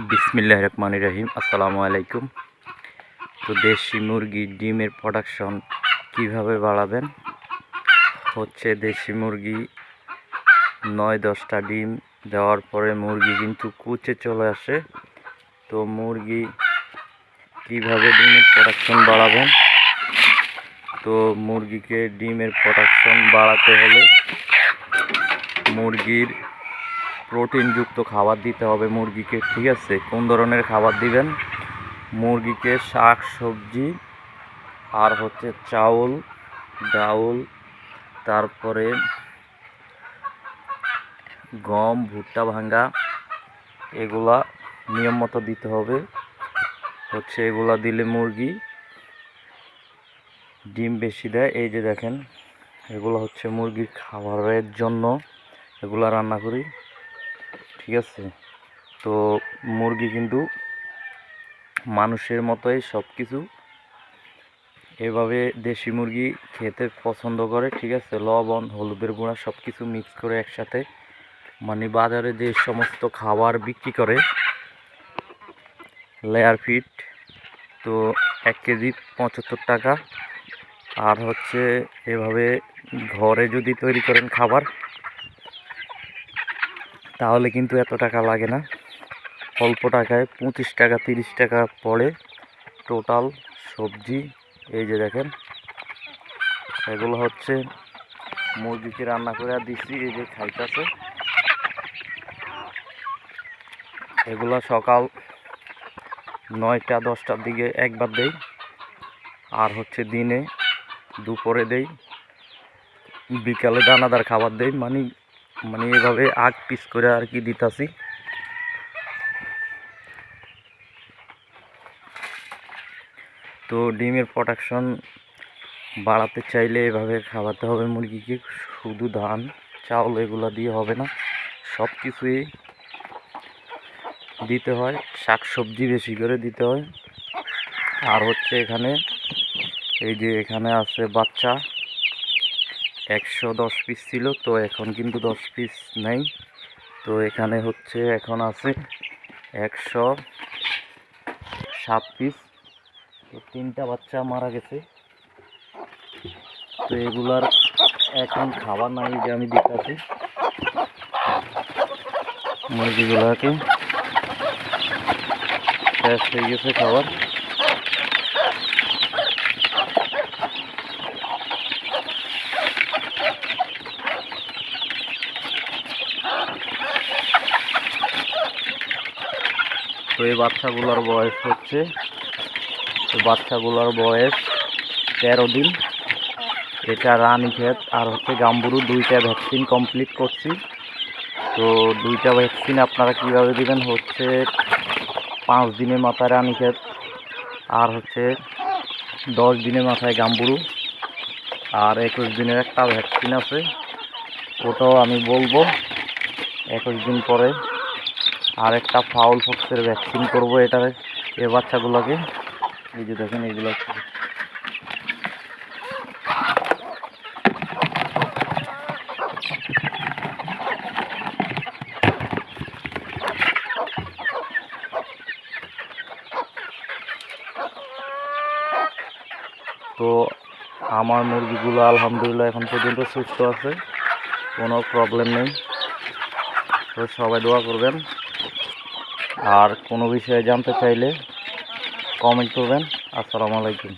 বিসমিল্লাহির রহমানির রহিম। আসসালামু আলাইকুম। তো দেশি মুরগির ডিমের প্রোডাকশন কিভাবে বাড়াবেন? দেশি মুরগি ৯-১০টা ডিম দেওয়ার পরে মুরগি কিন্তু কুচে চলে আসে। তো মুরগি কিভাবে ডিমের প্রোডাকশন বাড়াবেন? তো মুরগিকে ডিমের প্রোডাকশন বাড়াতে হলে মুরগির প্রোটিনযুক্ত খাবার দিতে হবে মুরগিকে, ঠিক আছে? কোন ধরনের খাবার দিবেন? মুরগিকে শাক সবজি আর চাউল, ডাউল, তারপরে গম, ভুট্টা ভাঙ্গা, এগুলা নিয়ম মতো দিতে হবে। এগুলা দিলে মুরগি ডিম বেশি দেয়। এই যে দেখেন, এগুলো মুরগির খাবারের জন্য এগুলা রান্না করি, ঠিক আছে? তো মুরগি কিন্তু মানুষের মতোই সব কিছু এভাবে দেশি মুরগি খেতে পছন্দ করে, ঠিক আছে? লবণ, হলুদের গুঁড়া সব কিছু মিক্স করে একসাথে, মানে বাজারে যে সমস্ত খাবার বিক্রি করে লেয়ার ফিট, তো 1 কেজি 75 টাকা। আর এভাবে ঘরে যদি তৈরি করেন খাবার, তাহলে কিন্তু এত টাকা লাগে না। অল্প টাকায় 25 টাকা 30 টাকা পড়ে টোটাল সবজি। এই যে দেখেন, এগুলো মুরগিকে রান্না করে দিচ্ছি, এই যে খাইতেছে। এগুলো সকাল 9টা-10টার দিকে একবার দেই, আর দিনে দুপুরে দেই, বিকালে দানাদার খাবার দেই, মানে এভাবে আগ পিস করে আর কি দিতাছি। তো ডিমের প্রোডাকশন বাড়াতে চাইলে এভাবে খাওয়াতে হবে মুরগিকে। শুধু ধান চাউল এগুলো দিয়ে হবে না, সব কিছুই দিতে হয়, শাক সবজি বেশি করে দিতে হয়। আর এখানে এই যে এখানে আছে বাচ্চা, 110 পিস ছিল, তো এখন কিন্তু 10 পিস নেই। তো এখানে এখন আছে 107 পিস। তো 3টা বাচ্চা মারা গেছে। তো এগুলার এখন খাবার নাই, যে আমি দিতেছি মুরগিগুলাকে, শেষ হয়ে গেছে খাবার। তো এই বাচ্চাগুলোর বয়স 13 দিন। এটা রানীক্ষেত আর গাম্বুরু, 2টা ভ্যাকসিন কমপ্লিট করছি। তো 2টা ভ্যাকসিন আপনারা কিভাবে দিবেন? 5 দিনের মাথায় রানীক্ষেত, আর 10 দিনের মাথায় গাম্বুরু, আর 21 দিনের একটা ভ্যাকসিন আছে, ওটাও আমি বলবো 21 দিন পরে। আর একটা ফাউল ফক্সের ভ্যাকসিন করবো এই বাচ্চাগুলোকে। এই যে দেখেন, এইগুলো তো আমার মুরগিগুলো আলহামদুলিল্লাহ এখন পর্যন্ত সুস্থ আছে, কোনো প্রবলেম নেই। তো সবাই দোয়া করবেন, আর কোনো বিষয়ে জানতে চাইলে কমেন্ট করবেন। আসসালামু আলাইকুম।